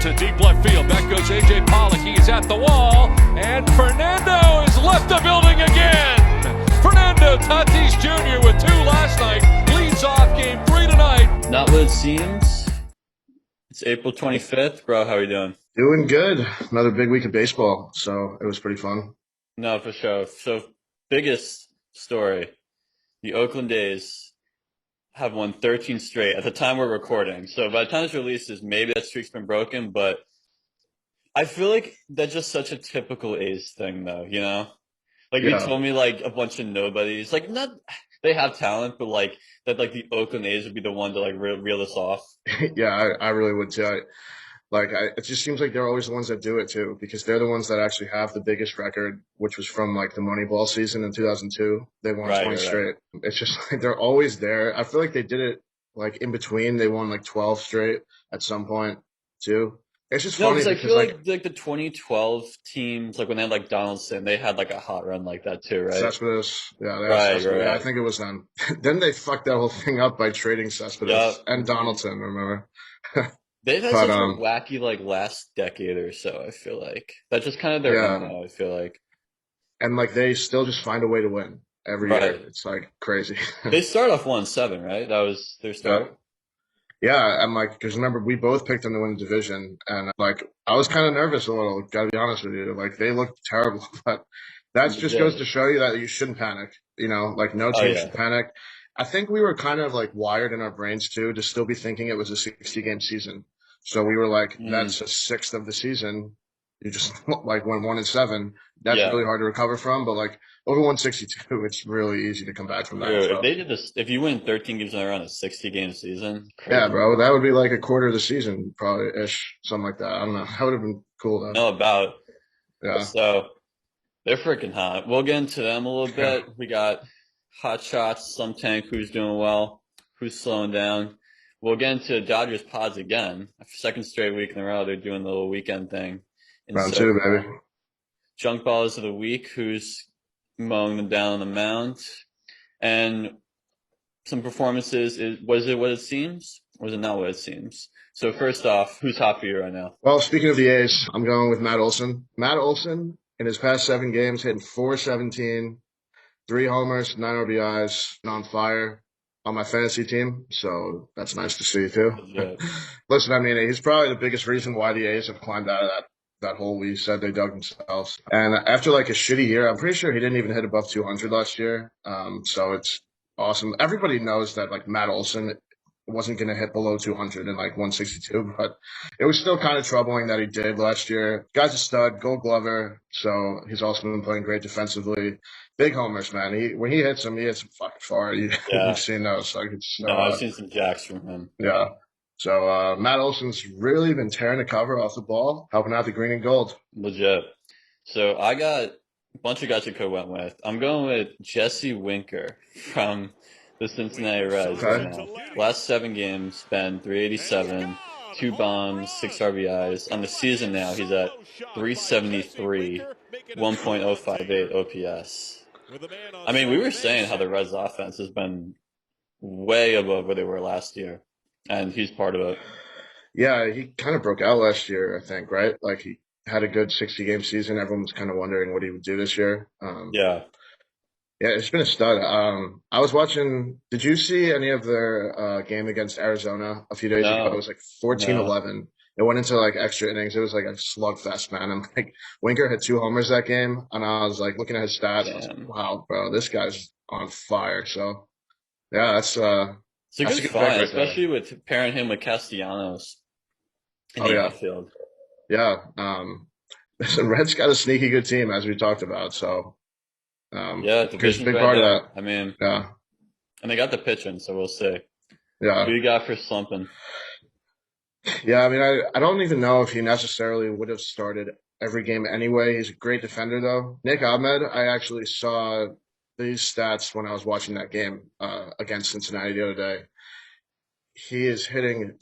to deep left field. Back goes A.J. Pollock. He is at the wall. And Fernando is left the building again. Fernando Tatis Jr. with 2 last night. Leads off game 3 tonight. Not what it seems. It's April 25th. Bro, how are you doing? Doing good. Another big week of baseball, so it was pretty fun. No, for sure. So, biggest story. The Oakland A's have won 13 straight at the time we're recording. So by the time this releases, maybe that streak's been broken, but I feel like that's just such a typical A's thing, though, you know? Like, you Yeah. told me, like, a bunch of nobodies. Like, not they have talent, but, like, that, like, the Oakland A's would be the one to, like, reel this off. Yeah, I really would too. It just seems like they're always the ones that do it too, because they're the ones that actually have the biggest record, which was from like the Moneyball season in 2002. They won 20 straight. It's just like they're always there. I feel like they did it like in between. They won like 12 straight at some point too. It's just funny because I because feel like the 2012 teams, like when they had like Donaldson, they had like a hot run like that too, right? Cespedes, yeah, they had Cespedes. Right. I think it was them. Then they fucked that whole thing up by trading Cespedes and Donaldson. Remember? They've had such a wacky like last decade or so. I feel like that's just kind of their MO. I feel like, and like they still just find a way to win every year. It's like crazy. They start off 1-7, right? That was their start. Yeah, I'm like, because remember we both picked them to win the division, and like I was kind of nervous a little. Gotta be honest with you, like they looked terrible, but that just goes to show you that you shouldn't panic. You know, like no team should panic. I think we were kind of like wired in our brains too to still be thinking it was a 60-game season. So we were like, that's a sixth of the season. You just like went 1-7. That's really hard to recover from. But like over 162, it's really easy to come back from that. If they did this, if you win 13 games in a row in a 60-game season, crazy. Yeah, bro, that would be like a quarter of the season, probably ish, something like that. I don't know. That would have been cool though. No, about. Yeah. So they're freaking hot. We'll get into them a little bit. We got hot shots, some tank who's doing well, who's slowing down. We'll get into Dodgers pods again. Second straight week in a row, they're doing the little weekend thing. Round 2, baby. Junk ballers of the week, who's mowing them down on the mound. And some performances. Was it what it seems? Or was it not what it seems? So first off, who's hot for you right now? Well, speaking of the A's, I'm going with Matt Olson. Matt Olson, in his past 7 games, hitting .417, 3 homers, 9 RBIs, and on fire on my fantasy team, so that's nice to see too. Listen, I mean, he's probably the biggest reason why the A's have climbed out of that hole we said they dug themselves. And after like a shitty year, I'm pretty sure he didn't even hit above 200 last year. So it's awesome. Everybody knows that like Matt Olson wasn't going to hit below 200 in like 162, but it was still kind of troubling that he did last year. Guy's a stud, Gold Glover, so he's also been playing great defensively. Big homers, man. When he hits them fucking far. You've seen those. Like I've seen some jacks from him. Yeah. So Matt Olson's really been tearing the cover off the ball, helping out the green and gold. Legit. So I got a bunch of guys who could went with. I'm going with Jesse Winker from the Cincinnati Reds. Okay. Last 7 games, been 387, 2 bombs, 6 RBIs. On the season now, he's at 373, 1.058 OPS. I mean, we were saying how the Reds' offense has been way above where they were last year, and he's part of it. Yeah, he kind of broke out last year, I think, right? Like he had a good 60-game season. Everyone was kind of wondering what he would do this year. Yeah, it's been a stud. I was watching. Did you see any of their game against Arizona a few days ago? It was like 14-11. It went into like extra innings. It was like a slugfest, man. And like Winker hit 2 homers that game, and I was like looking at his stats. I was like, wow, bro, this guy's on fire. So yeah, it's a good find, especially with pairing him with Castellanos in the outfield. Yeah, the Reds got a sneaky good team, as we talked about. So division's a big part of that. I mean, and they got the pitching, so we'll see. Yeah, who you got for slumping? Yeah, I mean, I don't even know if he necessarily would have started every game anyway. He's a great defender, though. Nick Ahmed, I actually saw these stats when I was watching that game against Cincinnati the other day. He is hitting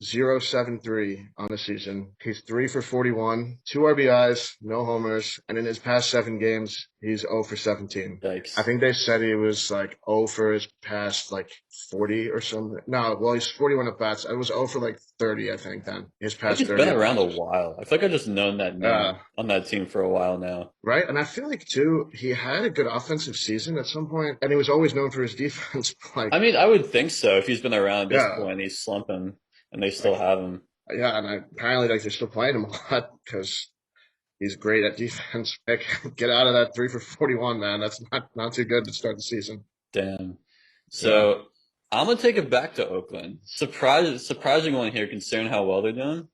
.073 on the season. He's 3 for 41, 2 RBIs, no homers, and in his past 7 games, he's 0 for 17. I Yikes. think they said he was like 0 for his past like 40 or something. No, well, he's 41 at bats. I was 0 for like 30, I think, then. His I think past it's 30 been at around a bats. while. I feel like I've just known that name on that team for a while now. Right? And I feel like, too, he had a good offensive season at some point, and he was always known for his defense. I mean, I would think so if he's been around at this Yeah, point, he's slumping, and they still like, have him. yeah, and apparently, like, they're still playing him a lot because he's great at defense. Like, get out of that 3 for 41, man. That's not too good to start the season. Damn. Yeah. So I'm gonna take it back to Oakland. Surprising one here considering how well they're doing.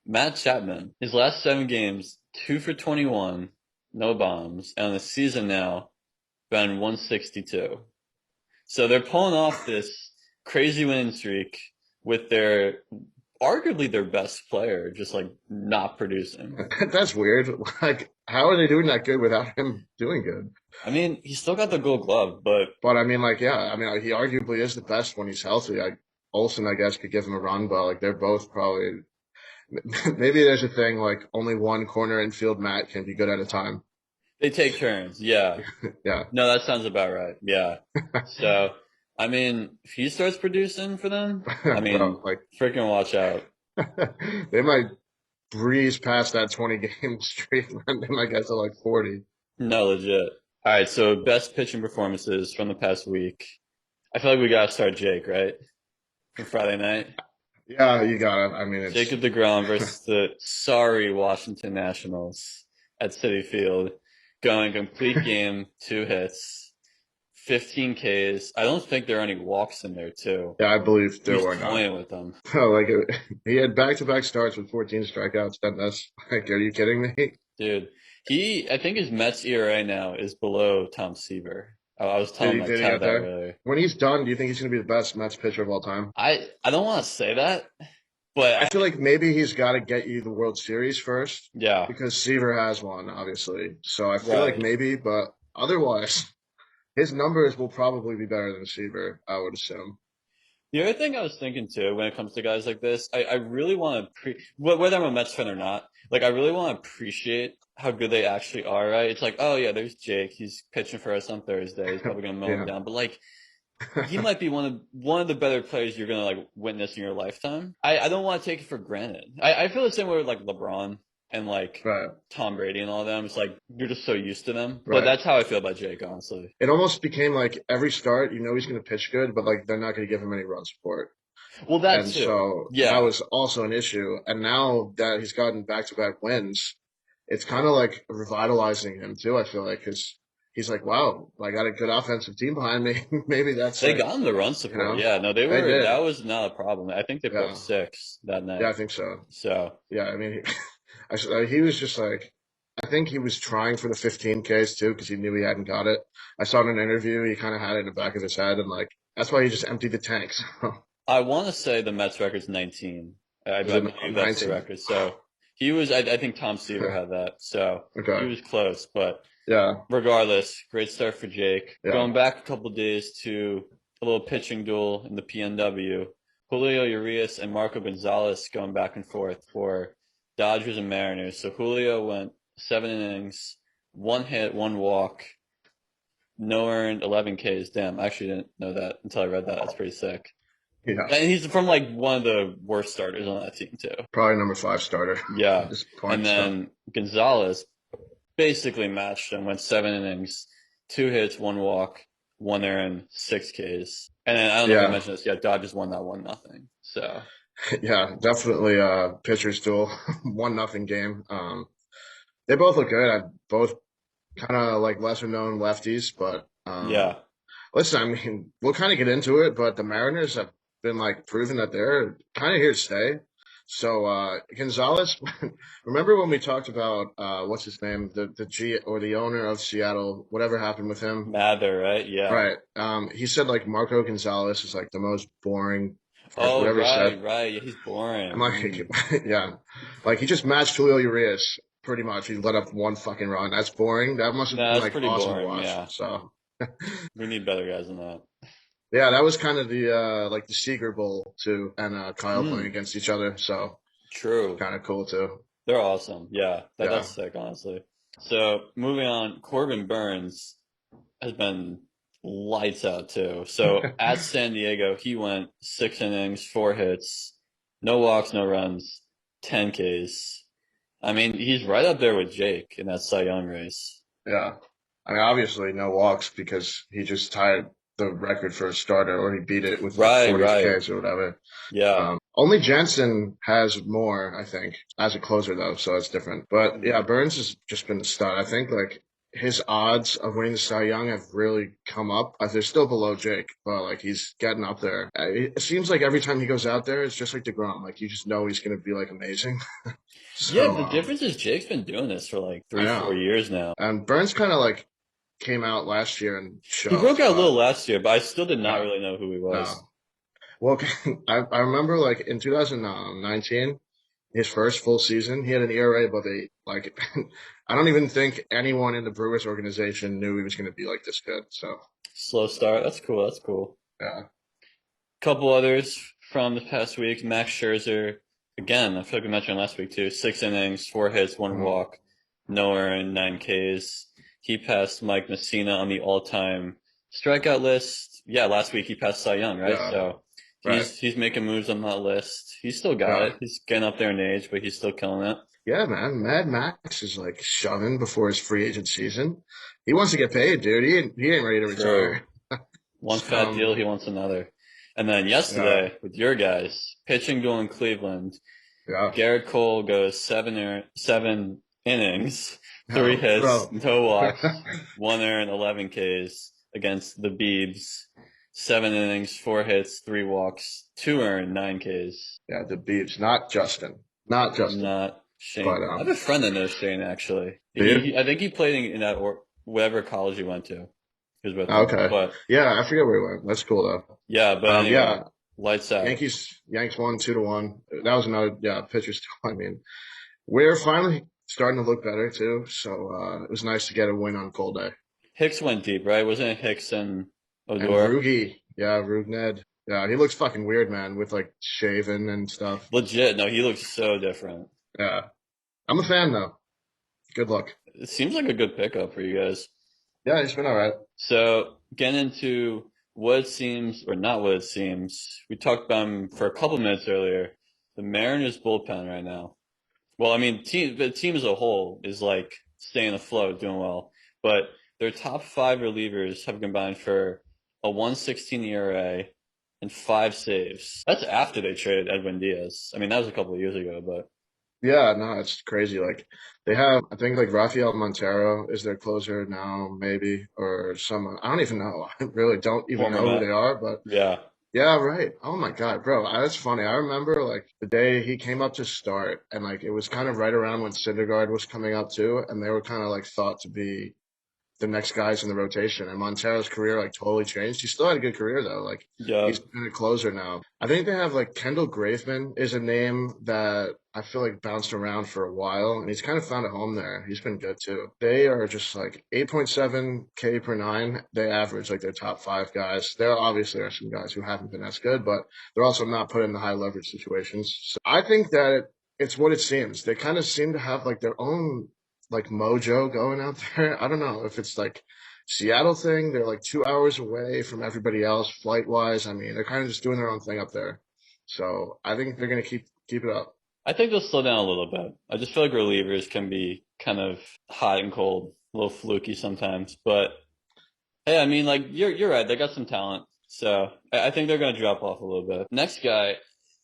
Matt Chapman, his last 7 games, 2 for 21, no bombs, and on the season now, been 162. So they're pulling off this crazy winning streak with arguably their best player just like not producing. That's weird. Like, how are they doing that good without him doing good? I mean, he's still got the Gold Glove, but But I mean, like, yeah, I mean, like, he arguably is the best when he's healthy. Olsen, I guess, could give him a run, but like, they're both probably. Maybe there's a thing like only one corner infield Matt can be good at a time. they take turns. Yeah. Yeah. No, that sounds about right. Yeah. So, I mean, if he starts producing for them, I mean, Bro, like freaking watch out. they might breeze past that 20 game streak and they might get to like 40. No, legit. All right, so best pitching performances from the past week. I feel like we gotta start Jake, right? From Friday night. Yeah, you got it. I mean, it's Jacob deGrom versus the sorry Washington Nationals at Citi Field, going complete game, 2 hits, 15 Ks. I don't think there are any walks in there too. yeah, I believe He there was were not. toying with them. Like he had back-to-back starts with 14 strikeouts. That's like, are you kidding me? Dude, I think his Mets ERA now is below Tom Seaver. I was Did telling he, my did he Tab get that there? earlier. When he's done, do you think he's going to be the best Mets pitcher of all time? I don't want to say that, but I feel like maybe he's got to get you the World Series first yeah, because Seaver has one, obviously. So I feel like right. maybe, but otherwise, his numbers will probably be better than Seaver, I would assume. The other thing I was thinking too, when it comes to guys like this, I really want to whether I'm a Mets fan or not, like I really want to appreciate how good they actually are. Right? It's like, oh yeah, there's Jake. He's pitching for us on Thursday. He's probably gonna mow him Yeah. down, but like he might be one of the better players you're gonna like witness in your lifetime. I don't want to take it for granted. I feel the same way with like LeBron and like Right. Tom Brady and all of them. It's like you're just so used to them. But Right. that's how I feel about Jake, honestly. It almost became like every start, you know he's going to pitch good, but like they're not going to give him any run support. Well, that And too. so that Yeah. was also an issue. And now that he's gotten back-to-back wins, it's kind of like revitalizing him too, I feel like, because he's like, wow, I got a good offensive team behind me. Maybe that's They like, got him the run you support. know, Yeah, no, they did. that was not a problem. I think they put up Yeah. 6 that Yeah, I night. think so. So, Yeah, I mean, he was just like, I think he was trying for the 15 Ks too because he knew he hadn't got it. I saw in an interview he kind of had it in the back of his head, and like that's why he just emptied the tanks. I want to say the Mets record's 19. I Was it believe that's the 19? record. So, he was I think Tom Seaver had that. So, he Okay. was close, but Yeah. regardless, great start for Jake. Yeah. Going back a couple days to a little pitching duel in the PNW. Julio Urias and Marco Gonzalez going back and forth for Dodgers and Mariners. So Julio went 7 innings, 1 hit, 1 walk, no earned, 11 Ks. Damn, I actually didn't know that until I read that. That's pretty sick. Yeah. And he's from like one of the worst starters on that team too. Probably number 5 starter. Yeah. At this point. And then Gonzalez basically matched him, went 7 innings, 2 hits, 1 walk, 1 earned, 6 Ks. And then I don't know if I mentioned this yet, Dodgers won that 1-0. So Yeah, definitely pitcher's duel. 1-0 game. They both look good. Both kind of like lesser known lefties, but yeah. listen, I mean, we'll kind of get into it, but the Mariners have been like proving that they're kind of here to stay. So Gonzalez, remember when we talked about what's his name, the G or the owner of Seattle, whatever happened with him? Mather, right? Yeah. Right. He said like Marco Gonzalez is like the most boring. Oh, Whatever he right, said. right. Yeah, he's boring. I'm like, yeah, like he just matched Julio Urias pretty much. He let up one fucking run. That's boring. That must have Nah, been that's like pretty awesome to boring. watch. Yeah. So We need better guys than that. Yeah, that was kind of the like the Secret Bowl too, and Kyle playing Mm, against each other, so true. kind of cool too. They're awesome. Yeah, that's Yeah. sick, honestly. So moving on, Corbin Burns has been lights out too. So at San Diego, he went 6 innings, 4 hits, no walks, no runs, 10 Ks. I mean, he's right up there with Jake in that Cy Young race. Yeah. I mean, obviously no walks because he just tied the record for a starter, or he beat it with like Right, 40 right. Ks or whatever. Yeah, Only Jensen has more, I think, as a closer though, so it's different. But yeah, mm, Burns has just been a stud. I think like his odds of winning the Cy Young have really come up. They're still below Jake, but like he's getting up there. It seems like every time he goes out there, it's just like DeGrom. Like you just know he's going to be like amazing. yeah. So The difference is Jake's been doing this for like I three, four know. years now. And Burns kind of like came out last year and He broke shoved, out a but little last year, but I still did not no, really know who he no. was. Well, I remember like in 2019, his first full season, he had an ERA above 8. Like, I don't even think anyone in the Brewers organization knew he was going to be like this good. So, Slow start. That's cool. That's cool. yeah. Couple others from the past week. Max Scherzer, again, I feel like we mentioned last week too. 6 innings, 4 hits, one Mhm. walk, no earned, 9 Ks. He passed Mike Messina on the all-time strikeout list. Yeah, last week he passed Cy Young, right? Yeah. So Right. he's making moves on that list. He's still got Yeah. it. He's getting up there in age, but he's still killing it. Yeah, man. Mad Max is like shoving before his free agent season. He wants to get paid, dude. He ain't ready to True. retire. One fat deal, he wants another. And then Yeah. yesterday, with your guys, pitching duel in Cleveland, Yeah. Garrett Cole goes 7 innings, three Oh, hits, bro. no walks, one earned, 11 Ks against the Beebs. 7 innings, 4 hits, 3 walks, two earned, 9 Ks. Yeah, the Beebs, not Justin. Not Justin. Not But Shane. I have a friend that knows Shane actually. do you? I think he played in that or whatever college he went to. He was with him. Okay. But Yeah, I forget where he went. That's cool though. yeah, but anyway, Yeah, lights out. Yanks won 2-1. That was another pitcher still. I mean, we're finally starting to look better too. So it was nice to get a win on cold day. Hicks went deep, right? Wasn't it Hicks and And Odor? Rugi, yeah, Rugned. Yeah, he looks fucking weird, man, with like shaven and stuff. Legit. No, he looks so different. Yeah, I'm a fan though. Good luck. It seems like a good pickup for you guys. Yeah, he's been all right. So getting into what it seems or not what it seems, we talked about him for a couple minutes earlier. The Mariners bullpen right now. Well, I mean, the team as a whole is like staying afloat, doing well, but their top five relievers have combined for a 1.16 ERA and 5 saves. That's after they traded Edwin Diaz. I mean, that was a couple of years ago, but Yeah, no, it's crazy. Like they have, I think like Rafael Montero is their closer now, maybe, or someone. I don't even know. I really don't even former know who Met. they are, but Yeah. yeah, right. Oh my God, bro. That's funny. I remember like the day he came up to start, and like it was kind of right around when Syndergaard was coming up too, and they were kind of like thought to be the next guys in the rotation. And Montero's career like totally changed. He still had a good career though. Like Yeah. he's been a closer now. I think they have like Kendall Graveman is a name that I feel like bounced around for a while, and he's kind of found a home there. He's been good too. They are just like 8.7 K per nine. They average like their top five guys. There obviously are some guys who haven't been as good, but they're also not put in the high leverage situations. So I think that it's what it seems. They kind of seem to have like their own like mojo going out there. I don't know if it's like Seattle thing. They're like 2 hours away from everybody else flight wise. I mean, they're kind of just doing their own thing up there. So I think they're gonna keep it up. I think they'll slow down a little bit. I just feel like relievers can be kind of hot and cold, a little fluky sometimes. But hey, I mean, like you're right. They got some talent, so I think they're gonna drop off a little bit. Next guy.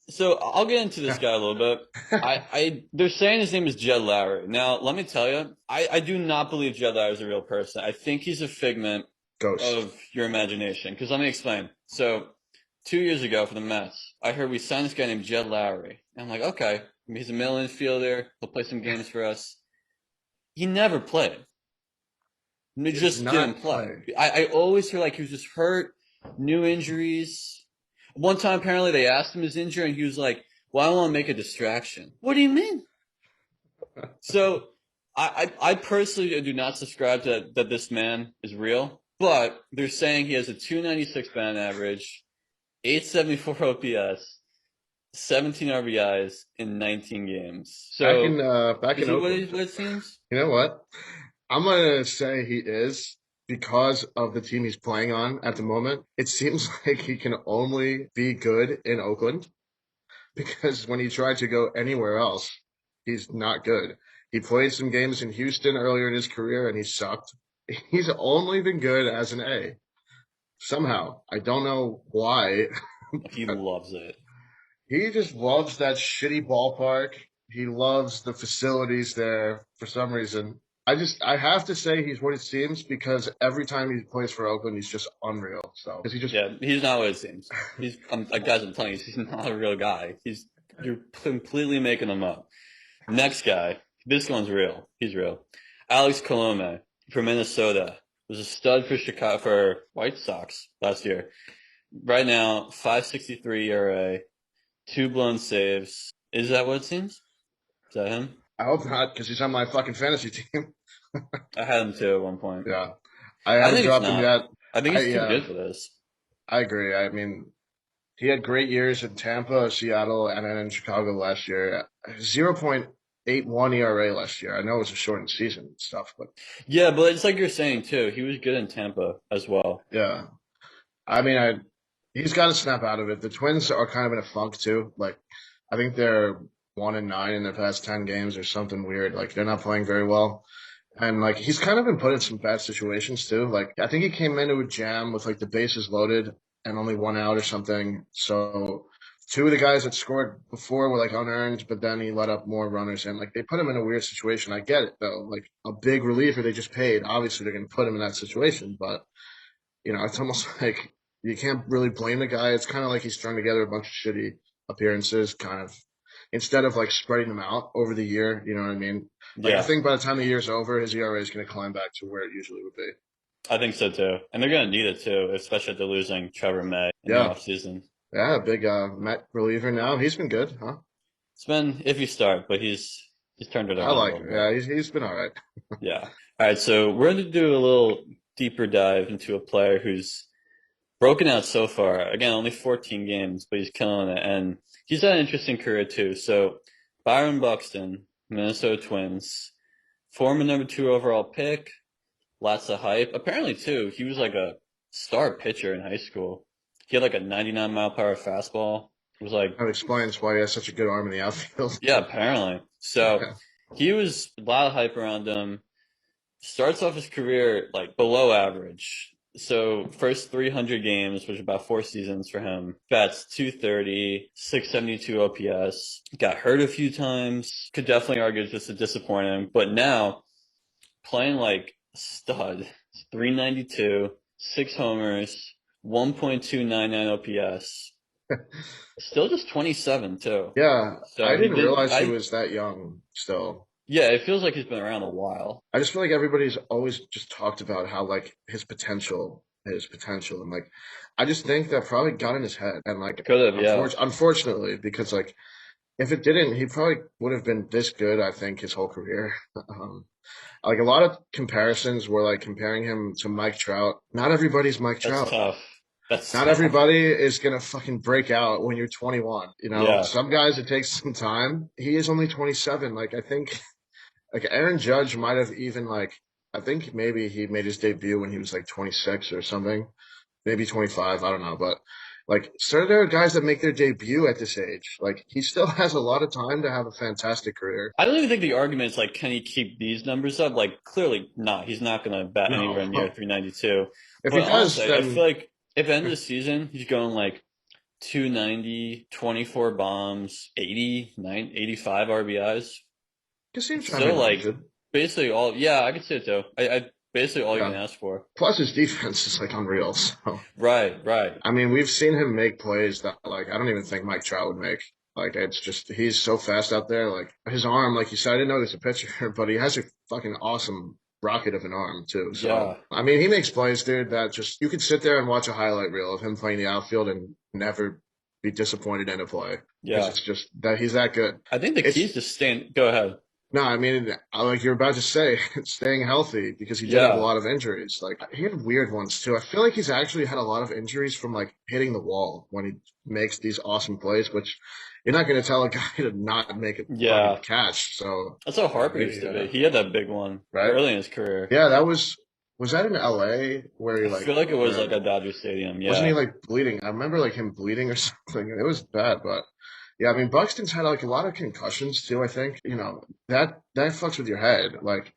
So I'll get into this guy a little bit. They're saying his name is Jed Lowry. Now, let me tell you, I do not believe Jed Lowry is a real person. I think he's a figment Ghost. of your imagination. Because let me explain. So 2 years ago for the Mets, I heard we signed this guy named Jed Lowry. And I'm like, okay, he's a middle infielder. He'll play some games for us. He never played. He He did just didn't not play. play. I always hear like he was just hurt, new injuries. One time, apparently, they asked him his injury, and he was like, well, I want to make a distraction. What do you mean? So I personally do not subscribe to that this man is real. But they're saying he has a 296 batting average, 874 OPS, 17 RBIs in 19 games. So Back is in he Oakland, what it seems? you know what? I'm gonna say he is because of the team he's playing on at the moment. It seems like he can only be good in Oakland because when he tried to go anywhere else, he's not good. He played some games in Houston earlier in his career and he sucked. He's only been good as an A. Somehow. I don't know why. He loves it. He just loves that shitty ballpark. He loves the facilities there for some reason. I have to say he's what it seems because every time he plays for Oakland, he's just unreal. So, because he just, Yeah, he's not what it seems. Guys, I'm telling you, he's not a real guy. You're completely making him up. Next guy, this one's real. He's real. Alex Colome from Minnesota was a stud for White Sox last year. Right now, 5.63 ERA, 2 blown saves. Is that what it seems? Is that him? I hope not because he's on my fucking fantasy team. I had him too at one point. Yeah. I I haven't think it's dropped him not. yet. I think he's too good for this. I agree. I mean, he had great years in Tampa, Seattle, and then in Chicago last year. 0.81 ERA last year. I know it was a shortened season and stuff, but Yeah, but it's like you're saying too. He was good in Tampa as well. yeah. I mean, he's got to snap out of it. The Twins are kind of in a funk too. Like, I think they're 1-9 in their past 10 games or something weird. Like, they're not playing very well. And like he's kind of been put in some bad situations too. Like I think he came into a jam with like the bases loaded and only 1 out or something. So two of the guys that scored before were like unearned, but then he let up more runners and like they put him in a weird situation. I get it though. Like a big reliever they just paid. Obviously they're gonna put him in that situation, but it's almost like you can't really blame the guy. It's kind of like he's strung together a bunch of shitty appearances, kind of instead of like spreading them out over the year. You know what I mean? Like I Yeah, think by the time the year's over, his ERA is going to climb back to where it usually would be. I think so too. And they're gonna need it too, especially if they're losing Trevor May in the Yeah, offseason. yeah, big Met reliever now. He's been good, huh? It's been iffy start, but he's turned it I around a like little him. bit. Yeah, he's been all right. Yeah. All right, so we're going to do a little deeper dive into a player who's broken out so far. Again, only 14 games, but he's killing it. And he's had an interesting career too. So Byron Buxton, Minnesota Twins, former #2 overall pick, lots of hype. Apparently too, he was like a star pitcher in high school. He had like a 99-mile-per-hour fastball. It was like, That explains why he has such a good arm in the outfield. yeah, apparently. So Yeah. he was a lot of hype around him. Starts off his career like below average. So first 300 games, which is about 4 seasons for him. Bats 230, 672 OPS. Got hurt a few times. Could definitely argue it's just a disappointing. But now playing like stud, 392, 6 homers, 1.299 OPS. Still just 27 too. Yeah, So I he didn't did. realize he was that young still. Yeah, it feels like he's been around a while. I just feel like everybody's always just talked about how like his potential, and like I just think that probably got in his head, and like Could have, yeah. unfortunately, because like if it didn't, he probably would have been this good. I think his whole career. Like a lot of comparisons were like comparing him to Mike Trout. Not everybody's Mike That's Trout. tough. That's Not tough. everybody is gonna fucking break out when you're 21. Yeah. Some guys it takes some time. He is only 27. Like I think, like Aaron Judge might have even like I think maybe he made his debut when he was like 26 or something, maybe 25. I don't know, but like so there are guys that make their debut at this age. Like he still has a lot of time to have a fantastic career. I don't even think the argument is like, can he keep these numbers up? Like, clearly not. He's not going to bat anywhere near No, 392. if But he does, honestly, I then feel like if at the end of the season, he's going like 290, 24 bombs, 85 RBIs. he seems It's trying to still be like good. basically all, yeah, I could say it too. I basically all you can Yeah. ask for. Plus his defense is like unreal. So Right. I mean, we've seen him make plays that like I don't even think Mike Trout would make. Like it's just he's so fast out there. Like his arm, like you said, I didn't know he was a pitcher, but he has a fucking awesome rocket of an arm too. So Yeah. I mean, he makes plays, dude. That just you could sit there and watch a highlight reel of him playing the outfield and never be disappointed in a play because Yeah. it's just that he's that good. I think the It's key is to staying. Go ahead. No, I mean, like you're about to say, staying healthy because he did have a Yeah, lot of injuries. Like he had weird ones too. I feel like he's actually had a lot of injuries from like hitting the wall when he makes these awesome plays, which you're not going to tell a guy to not make a fucking yeah. catch. So, That's how Harper used maybe, to be. He had that big one right? early in his career. Yeah, was that in LA where he I like feel like it was like the at Dodger Stadium. wasn't he Yeah, like bleeding? I remember like him bleeding or something. It was bad, but yeah, I mean Buxton's had like a lot of concussions too. I think that fucks with your head. Like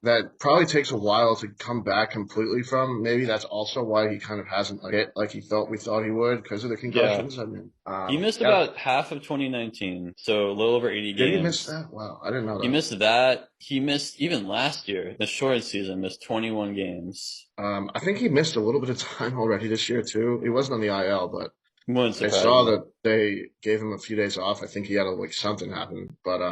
that probably takes a while to come back completely from. Maybe that's also why he kind of hasn't like hit like he thought we thought he would because of the yeah. concussions. I mean, He missed yeah, about half of 2019, so a little over 80 did he miss games. that? Wow, I didn't know He that. missed that. He missed even last year, the short season, missed 21 games. I think he missed a little bit of time already this year too. He wasn't on the IL, but Wouldn't I surprise saw me. that they gave him a few days off. I think he had like something happen, but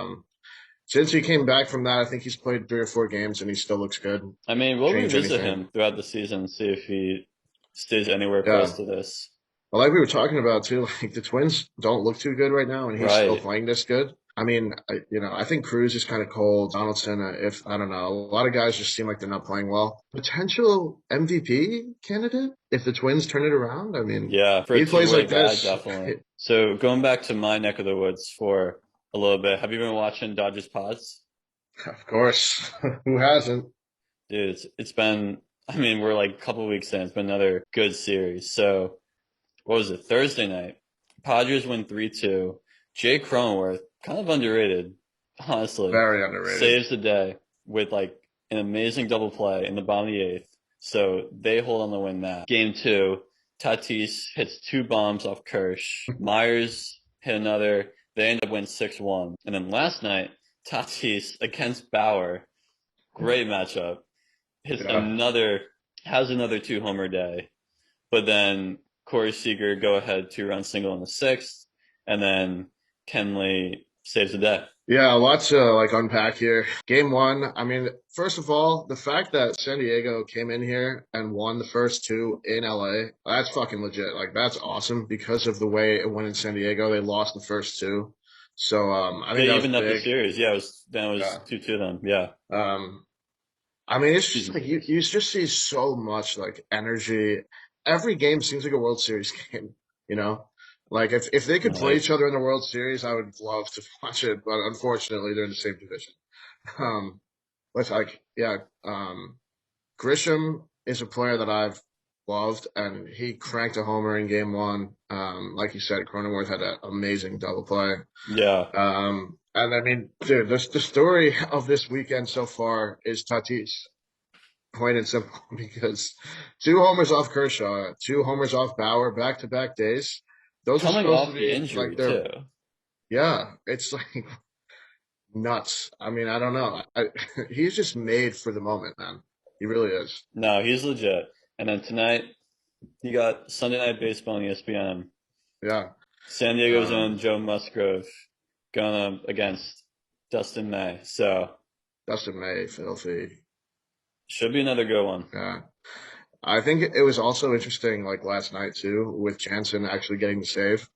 since he came back from that, I think he's played 3 or 4 games and he still looks good. I mean, we'll Change revisit anything. him throughout the season, see if he stays anywhere Yeah. close to this. Well, like we were talking about too, like the Twins don't look too good right now, and he's still Right. playing this good. I mean, I think Cruz is kind of cold. Donaldson, if I don't know, a lot of guys just seem like they're not playing well. Potential MVP candidate if the Twins turn it around. I mean, Yeah, for a he plays two-way like guy, this. definitely. So going back to my neck of the woods for a little bit, have you been watching Dodgers Pods? Of course, who hasn't? Dude, it's been, I mean, we're like a couple weeks in. It's been another good series. So what was it? Thursday night. Padres win 3-2. Jay Cronenworth, kind of underrated, honestly, Very underrated. saves the day with like an amazing double play in the bottom of the eighth. So they hold on to win that. Game two, Tatis hits 2 bombs off Kirsch. Myers hit another. They end up winning 6-1. And then last night, Tatis against Bauer. Great matchup. Hits Yeah. another, has another 2-homer day. But then Corey Seager go ahead 2-run single in the sixth, and then Kenley saves the day. Yeah, lots to like unpack here. Game one, I mean, first of all, the fact that San Diego came in here and won the first two in LA, that's fucking legit. Like that's awesome because of the way it went in San Diego. They lost the first two. So I think They that was evened up the big. series. Yeah, it was Yeah. 2-2 then. Yeah. Um I mean it's Excuse just me. like you just see so much like energy. Every game seems like a World Series game, you know? Like if they could No, play each other in the World Series, I would love to watch it, but unfortunately they're in the same division. Um But like, yeah, Grisham is a player that I've loved, and he cranked a homer in game one. Like you said, Cronenworth had an amazing double play. yeah. And I mean, dude, the story of this weekend so far is Tatis, plain and simple, because 2 homers off Kershaw, 2 homers off Bauer, back-to-back days. Those are Coming supposed to off the be like injury they're, too. yeah, it's like nuts. I mean, I don't know. He's just made for the moment, man. He really is. No, he's legit. And then tonight you got Sunday Night Baseball on ESPN. Yeah. San Diego's own Um, Joe Musgrove going up against Dustin May. So Dustin May, filthy. should be another good one. Yeah. I think it was also interesting, like last night too, with Jansen actually getting the save,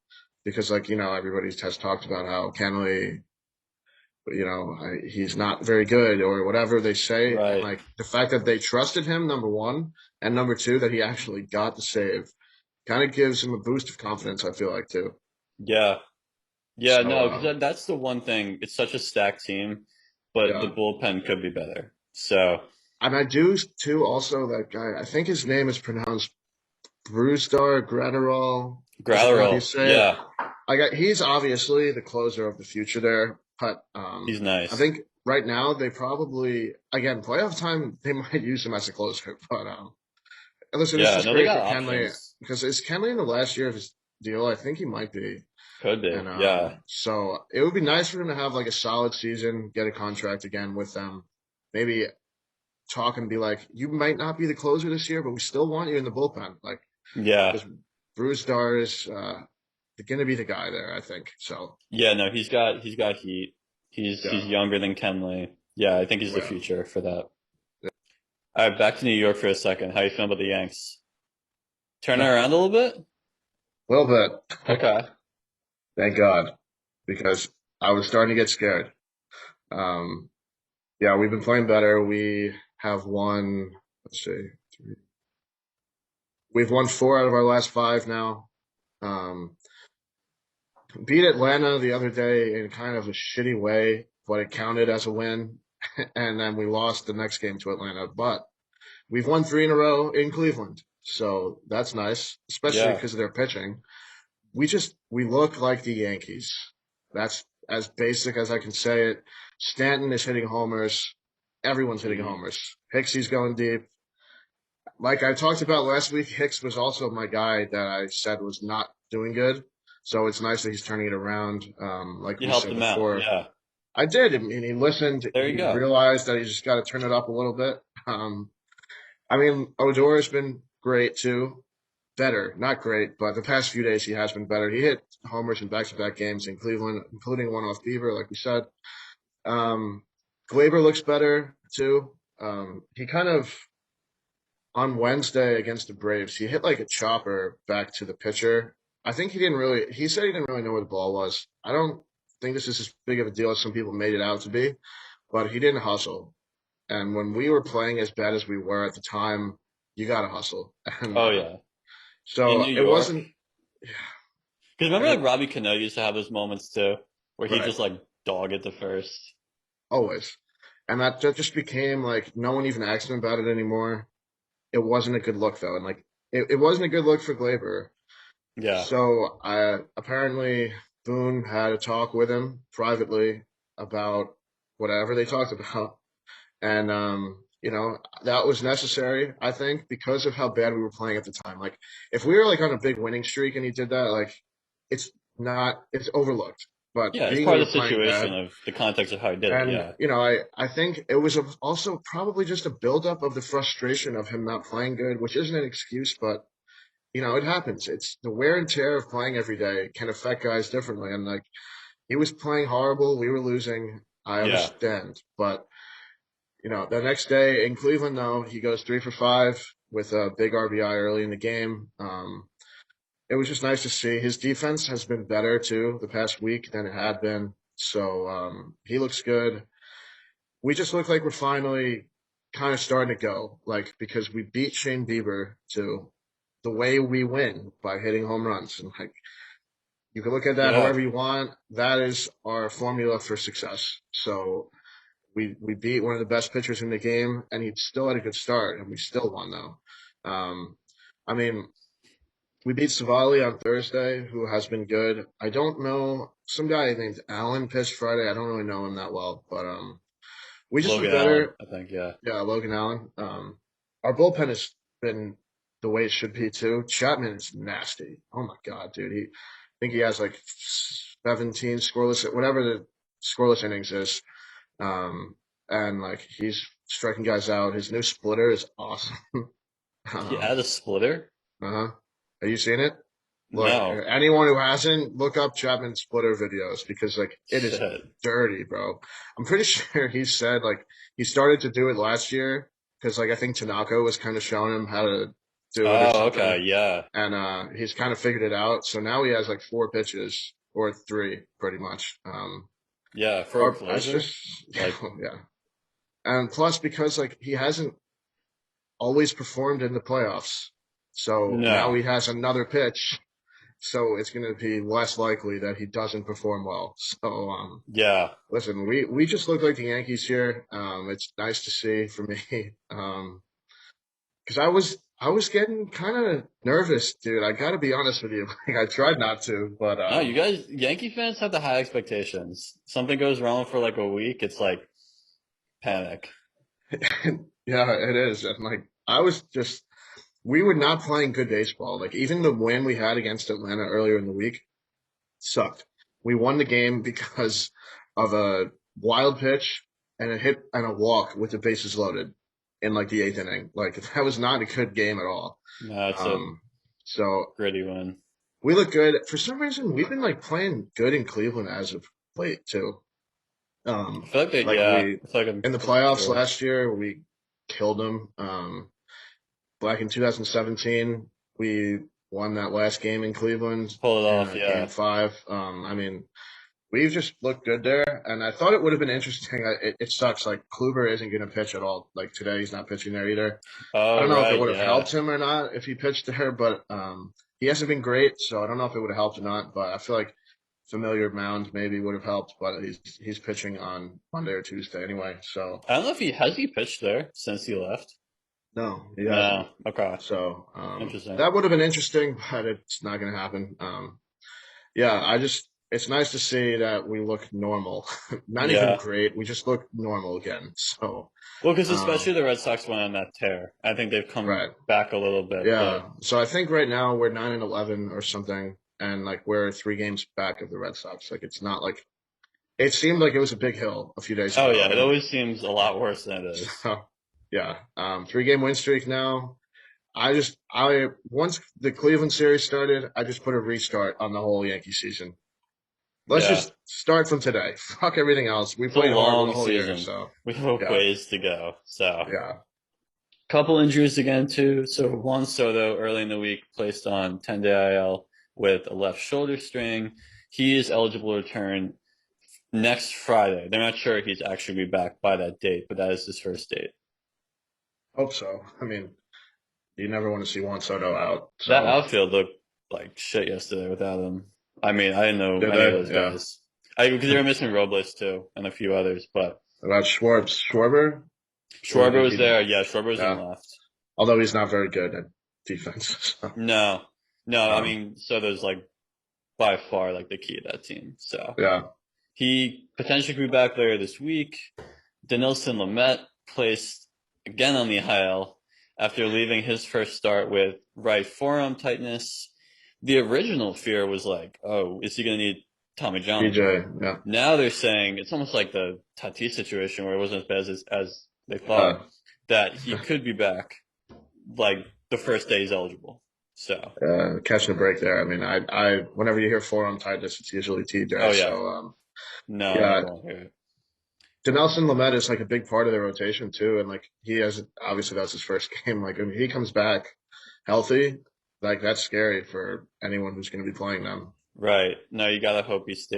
because like everybody has talked about how Kenley, he's not very good or whatever they say, and Right. like the fact that they trusted him, number one, and number two, that he actually got the save, kind of gives him a boost of confidence. I feel like too. Yeah. Yeah, So no, because that's the one thing. It's such a stacked team, but the yeah. bullpen could be better. So, And I do too. Also, that guy. I think his name is pronounced Brewstar Gratterall. I think how do you Gratterall, say it? yeah, He's obviously the closer of the future there, but he's I nice. think right now they probably again playoff time they might use him as a closer. But listen, it's Yeah, just no, they great got for Kenley options. because is Kenley in the last year of his deal? I think he might be, Could be, and yeah, so it would be nice for him to have like a solid season, get a contract again with them, maybe talk and be like, you might not be the closer this year, but we still want you in the bullpen, like yeah, because Bruce Dar is going to be the guy there, I think. So yeah. No, he's got heat. He's yeah, younger than Kenley. Yeah, I think he's the well, future for that. All right, back to New York for a second. How you feeling about the Yanks? Turn it a around a little bit. little bit. Okay. Thank God, because I was starting to get scared. Yeah, we've been playing better. We have won, let's see, we've won 4 out of our last 5 now. Um, beat Atlanta the other day in kind of a shitty way, but it counted as a win. And then we lost the next game to Atlanta, but we've won 3 in a row in Cleveland. So that's nice, especially Yeah. because of their pitching. We look like the Yankees. That's as basic as I can say it. Stanton is hitting homers. Everyone's hitting Hmm. homers. Hicksy's going deep. Like I talked about last week, Hicks was also my guy that I said was not doing good. So it's nice that he's turning it around. Like You we helped said him out. before, Yeah. I did. I mean, he listened. There you He go. realized that he just got to turn it up a little bit. I mean, Odor's been great too. Better, not great, but the past few days he has been better. He hit homers in back-to-back games in Cleveland, including one off Bieber, like we said. Um, Glaber looks better too. He kind of on Wednesday against the Braves, he hit like a chopper back to the pitcher. I think he said he didn't really know where the ball was. I don't think this is as big of a deal as some people made it out to be, but he didn't hustle. And when we were playing as bad as we were at the time, you got to hustle. And Oh yeah. In New so it York. wasn't, Because remember, and like it, Robbie Cano used to have those moments too, where he right, just like dog it the first. always. And that just became like no one even asked him about it anymore. It wasn't a good look though. And like, it wasn't a good look for Glaber. Yeah. So apparently Boone had a talk with him privately about whatever they talked about, and that was necessary. I think because of how bad we were playing at the time. Like if we were like on a big winning streak and he did that, like it's overlooked. But Yeah. It's being we part were of the playing situation bad, of the context of how he did it. and Yeah. I think it was also probably just a buildup of the frustration of him not playing good, which isn't an excuse, but it happens. It's the wear and tear of playing every day can affect guys differently. And like he was playing horrible, we were losing. I Yeah. understand, but the next day in Cleveland, though, he goes 3 for 5 with a big RBI early in the game. It was just nice to see. His defense has been better too the past week than it had been. So he looks good. We just look like we're finally kind of starting to go, like because we beat Shane Bieber to the way we win by hitting home runs, and like you can look at that Yeah. however you want. That is our formula for success. So we beat one of the best pitchers in the game, and he still had a good start, and we still won though. I mean, we beat Savali on Thursday, who has been good. I don't know some guy named Allen pitched Friday. I don't really know him that well, but we just look Logan Allen, better. I think. Yeah. Yeah, Logan Allen. Our bullpen has been the way it should be too. Chapman is nasty. Oh my god, dude. I think he has like 17 scoreless, whatever the scoreless innings is. Um, and like he's striking guys out. His new splitter is awesome. He um, had a splitter? uh-huh. Have you seen it? Look, No. anyone who hasn't, look up Chapman splitter videos because like it is Shit. dirty, bro. I'm pretty sure he said like he started to do it last year because like I think Tanaka was kind of showing him how to do it or Oh, something, okay. Yeah. and he's kind of figured it out. So now he has like 4 pitches or 3, pretty much. Yeah. For a Or that's closer? just Like, yeah, and plus because like he hasn't always performed in the playoffs, so now no. he has another pitch. So it's going to be less likely that he doesn't perform well. So, Yeah. listen, we just look like the Yankees here. It's nice to see for me. Because I was getting kind of nervous, dude. I got to be honest with you. Like I tried not to, but No, you guys, Yankee fans have the high expectations. Something goes wrong for like a week, it's like panic. yeah, it is. And like I was just, we were not playing good baseball. Like even the win we had against Atlanta earlier in the week sucked. We won the game because of a wild pitch and a hit and a walk with the bases loaded in like the 8th inning. Like that was not a good game at all. No, it's a Um, so gritty win. we look good. For some reason, we've been like playing good in Cleveland as of late too. I feel like Like yeah, we I feel like I'm in the pretty playoffs sure. last year, we killed them. Back in 2017, we won that last game in Cleveland Pull it in off, game yeah. 5. I mean, we've just looked good there, and I thought it would have been interesting. It sucks. Like Kluber isn't going to pitch at all. Like today, he's not pitching there either. I Oh, don't know if it right, would have yeah. helped him or not if he pitched there, but he hasn't been great, so I don't know if it would have helped or not. But I feel like familiar mound maybe would have helped, but he's pitching on Monday or Tuesday anyway. So I don't know if he pitched there since he left. no, he hasn't. No. Okay. So Interesting. that would have been interesting, but it's not going to happen. Yeah, it's nice to see that we look normal. Not even Yeah. great. We just look normal again. So, Well, because especially um, the Red Sox went on that tear. I think they've come right. back a little bit, but Yeah. So I think right now we're 9-11 or something, and like we're 3 games back of the Red Sox. Like it's not like it seemed like it was a big hill a few days oh ago, yeah, it and always seems a lot worse than it is. so yeah, 3-game win streak now. I once the Cleveland series started, I just put a restart on the whole Yankee season. Let's Yeah. just start from today. Fuck everything else. We It's a played horrible the long whole year, season. so We have a yeah, ways to go. So, yeah. couple injuries again too. So Juan Soto early in the week placed on 10-day IL with a left shoulder strain. He is eligible to return next Friday. They're not sure if he's actually be back by that date, but that is his first date. Hope so. I mean, you never want to see Juan Soto out. That So outfield looked like shit yesterday without him. I mean, I didn't know did any of they? those Yeah. guys. Because they were missing Robles too and a few others, but About Schwarber, or Schwarber did was he not? there. Yeah, Schwarber was in Yeah. left. Although he's not very good at defense. So, No, no. I um, mean, Soto's like by far like the key of that team. So yeah. he potentially could be back later this week. Denilson Lamet placed again on the IL after leaving his first start with right forearm tightness. The original fear was like, oh, is he going to need Tommy John DJ. again? Yeah. Now they're saying it's almost like the Tatis situation where it wasn't as bad as they thought, Yeah. that he could be back like the first day he's eligible. So, Catching a break there. I mean, whenever you hear forearm tightness, it's usually oh TJ. yeah, So, no, I yeah, never want to hear it. Denelson Lamet is like a big part of the rotation too, and like he has obviously that's his first game. Like when he comes back healthy, like that's scary for anyone who's going to be playing them. Right. No, you gotta hope he's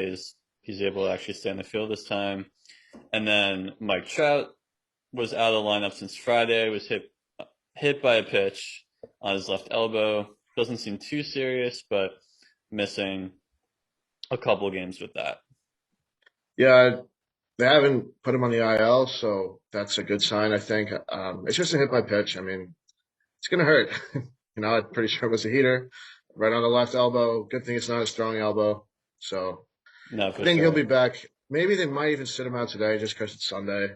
able to actually stay in the field this time. And then Mike Trout was out of the lineup since Friday, was hit by a pitch on his left elbow. Doesn't seem too serious, but missing a couple games with that. Yeah, they haven't put him on the IL, so that's a good sign. I think it's just a hit by pitch. I mean, it's going to hurt. I'm pretty sure it was a heater right on the left elbow. Good thing it's not a strong elbow. So No, I for think he'll be sure. back. Maybe they might even sit him out today just because it's Sunday.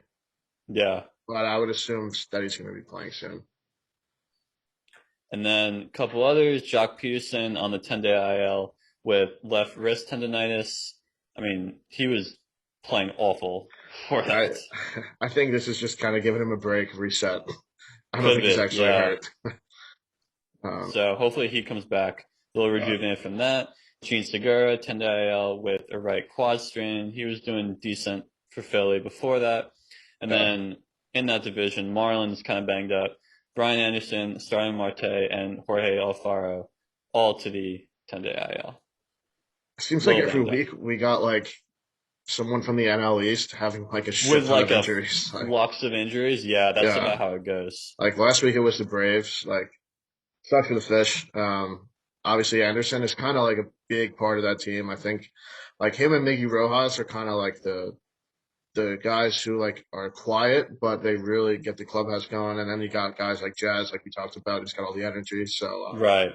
Yeah. But I would assume that he's going to be playing soon. And then a couple others, Jock Peterson on the 10-day IL with left wrist tendonitis. I mean, he was playing awful for I that. I think this is just kind of giving him a break, reset. I don't Could think he's be, actually yeah. hurt. Um, So hopefully he comes back a little uh, rejuvenated from that. Gene Segura, 10-day IL with a right quad strain. He was doing decent for Philly before that. And yeah. then in that division, Marlins kind of banged up. Brian Anderson, Starling Marte, and Jorge Alfaro all to the 10-day IL. Seems A like little every banged up. week we got like someone from the NL East having like a shit With ton like of a injuries. Like, flux of injuries, yeah, that's yeah. about how it goes. Like last week it was the Braves. Like, sucks for the fish. Obviously Anderson is kind of like a big part of that team. I think like him and Miggy Rojas are kind of like the guys who like are quiet, but they really get the clubhouse going. And then you got guys like Jazz, like we talked about, who's got all the energy. So Right,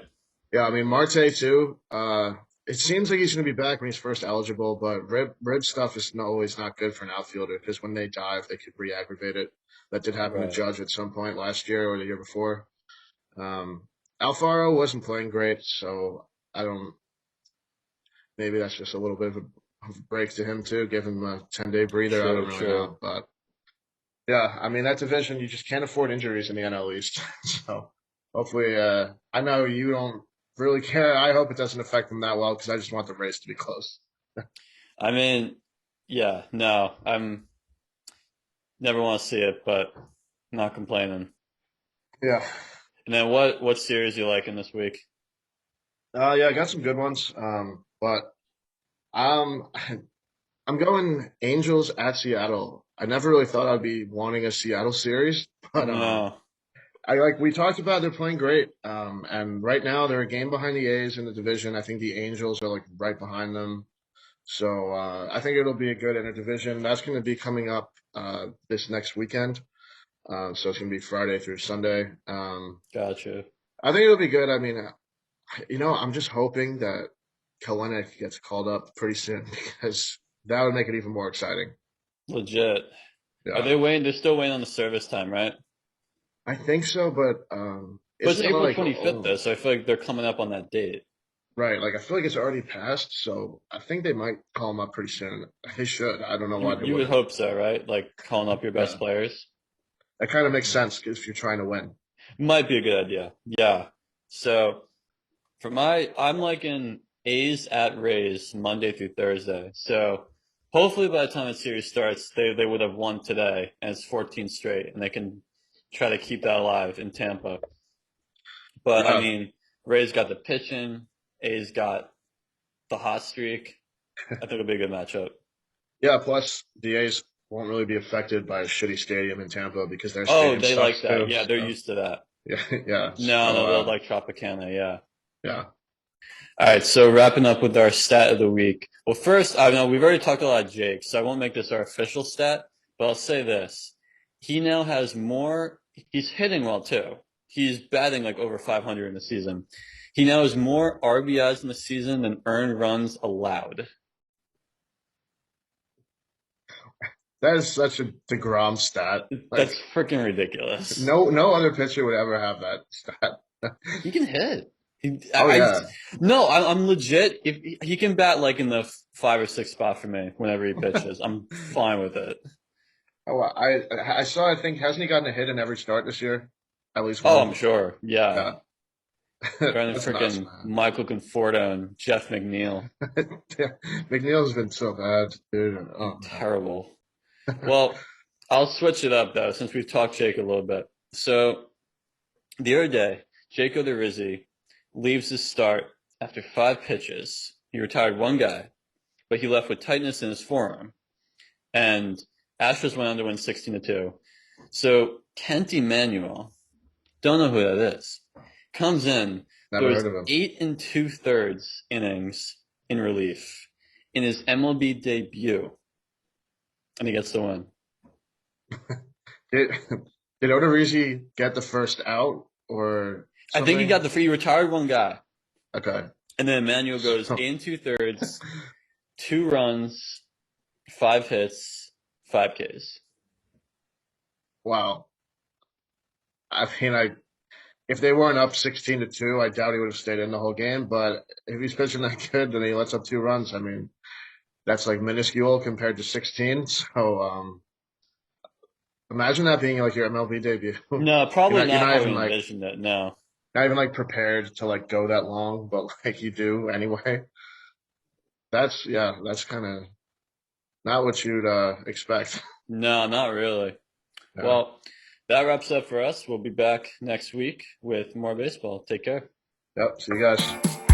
yeah, I mean Marte too. It seems like he's going to be back when he's first eligible, but rib stuff is always not good for an outfielder because when they dive, they could re-aggravate it. That did happen to right. Judge at some point last year or the year before. Um, Alfaro wasn't playing great, so I don't. Maybe that's just a little bit of a break to him too. Give him a 10-day breather. I True, don't really true. know, but yeah, I mean that division you just can't afford injuries in the NL East. So hopefully, I know you don't really care. I hope it doesn't affect them that well because I just want the race to be close. I mean, yeah, no, I'm never want to see it, but not complaining. Yeah. And then what series you like in this week? Yeah, I got some good ones. But um, I'm going Angels at Seattle. I never really thought I'd be wanting a Seattle series, but No, we talked about they're playing great. And right now they're a game behind the A's in the division. I think the Angels are like right behind them. So I think it'll be a good interdivision. That's going to be coming up this next weekend. So it's going to be Friday through Sunday. gotcha. I think it'll be good. I mean, I'm just hoping that Kalenic gets called up pretty soon because that would make it even more exciting. Legit. Are Yeah, they waiting? They're still waiting on the service time, right? I think so, but But it's isn't it April like 25th, though, so I feel like they're coming up on that date. right? Like I feel like it's already passed, so I think they might call him up pretty soon. They should. I don't know why You they you would wouldn't. hope so, right? Like calling up your best Yeah, players. that kind of makes sense if you're trying to win. Might be a good idea. Yeah. So I'm like in A's at Rays Monday through Thursday. So hopefully by the time the series starts, they would have won today, and it's 14 straight, and they can try to keep that alive in Tampa. But I Yeah, mean, Rays got the pitching, A's got the hot streak. I think it'll be a good matchup. yeah. Plus, the A's won't really be affected by a shitty stadium in Tampa because their Oh, stadium they like sucks that. too. Yeah, they're So used to that. yeah, yeah. No, So no, they'll like Tropicana. Yeah. yeah, All right, so wrapping up with our stat of the week. Well, first, I know we've already talked a lot of Jake, so I won't make this our official stat, but I'll say this. He now has more, he's hitting well too. He's batting like over 500 in the season. He now has more RBIs in the season than earned runs allowed. that is such a DeGrom stat. That's Like freaking ridiculous. no other pitcher would ever have that stat. He can hit. Oh yeah. No, I'm legit. If he can bat like in the 5 or 6 spot for me whenever he pitches, I'm fine with it. Oh, I saw. I think hasn't he gotten a hit in every start this year? At least Oh, I'm one. sure. Yeah. Yeah, Better than that's nuts, freaking Michael Conforto and Jeff McNeil. man. Yeah. McNeil's been so bad, dude. Oh Terrible. Well, I'll switch it up though, since we've talked Jake a little bit. So the other day, Jake Odorizzi leaves his start after 5 pitches. He retired one guy, but he left with tightness in his forearm. And Astros went on to win 16-2. So Kent Emanuel, don't know who that is, comes in, never goes heard of him. 8 2/3 innings in relief in his MLB debut, and he gets the win. Did did Odorizzi get the first out or I think he something? got he retired one guy, Okay. and then Emmanuel goes So, 8 2/3, 2 runs, 5 hits, 5 Ks. wow. I mean, if they weren't up 16-2, I doubt he would have stayed in the whole game. But if he's pitching that good, then he lets up 2 runs. I mean, that's like minuscule compared to 16. So imagine that being like your MLB debut. No, You're probably not you're not not how even he like envisioned it. No, not even like prepared to like go that long, but like you do anyway. That's kind of not what you'd expect. no, not really. Yeah. Well, that wraps up for us. We'll be back next week with more baseball. Take care. Yep. See you guys.